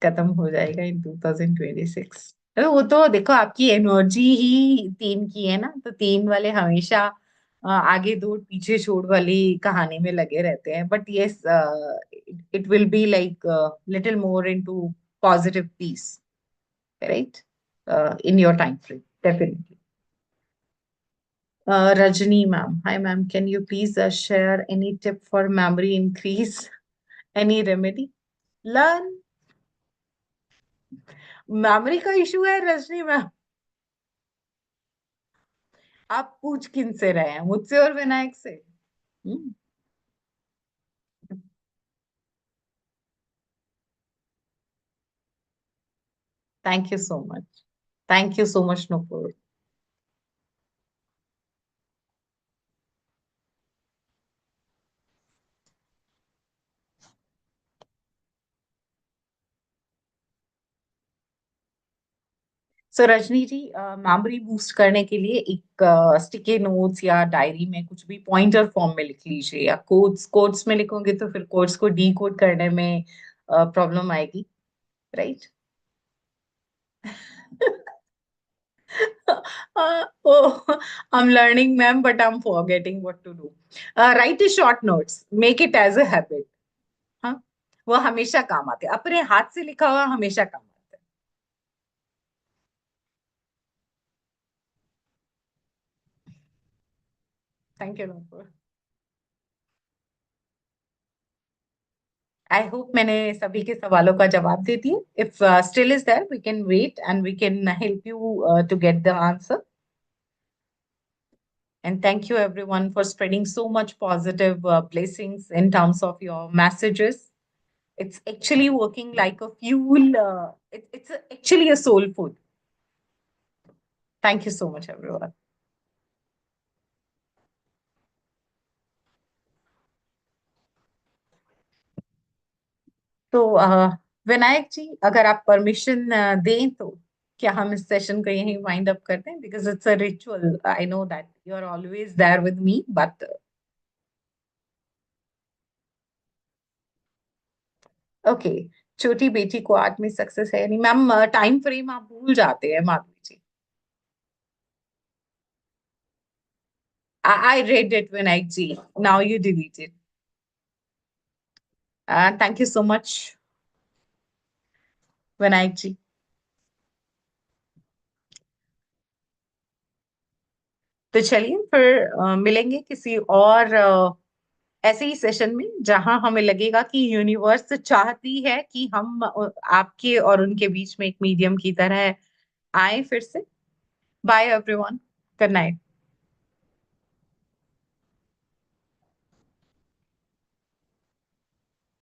खत्म हो जाएगा इन 2026। अरे वो तो देखो, आपकी एनर्जी ही तीन की है ना, तो तीन वाले हमेशा आगे दौड़ पीछे छोड़ वाली कहानी में लगे रहते हैं। But yes, it will be like little more into positive peace, right, in your time frame, definitely. Rajni ma'am, hi ma'am, can you please share any tip for memory increase? Any remedy? Learn. Memory का issue है Rajni ma'am? आप पूछ किन से रहे हैं, मुझसे और विनायक से? Thank you so much, thank you so much Nupur. So Rajni ji, memory boost करने के लिए एक स्टिकी नोट्स या डायरी में कुछ भी पॉइंटर फॉर्म में लिख लीजिए, या कोड्स कोड्स में लिखोगे तो फिर कोड्स को डी कोड करने में प्रॉब्लम आएगी, right? Oh, I'm learning, ma'am, but I'm forgetting what to do. Write a short notes. Make it as a habit. हाँ, वो हमेशा काम आते हैं, अपने हाथ से लिखा हुआ हमेशा काम आता है। Thank you. आई होप मैंने सभी के सवालों का जवाब दे दिया। If still is there, we can wait and we can help you to get the answer. And thank you everyone for spreading so much positive blessings in terms of your messages. It's actually working like a fuel. Actually a soul food. Thank you so much, everyone. तो विनायक जी, अगर आप permission दें तो क्या हम इस session को यहीं वाइंड अप करते हैं? Because it's a ritual, I know that you are always there with me, but okay. छोटी बेटी को आर्ट में सक्सेस है नहीं मैम, टाइम फ्रेम आप भूल जाते हैं माधवी जी। I read it, Vinayak ji. Now you delete it. Thank you so much, Vinayak जी। तो चलिए फिर मिलेंगे किसी और ऐसे ही सेशन में, जहां हमें लगेगा कि यूनिवर्स चाहती है कि हम आपके और उनके बीच में एक मीडियम की तरह आए फिर से। Bye everyone, good night.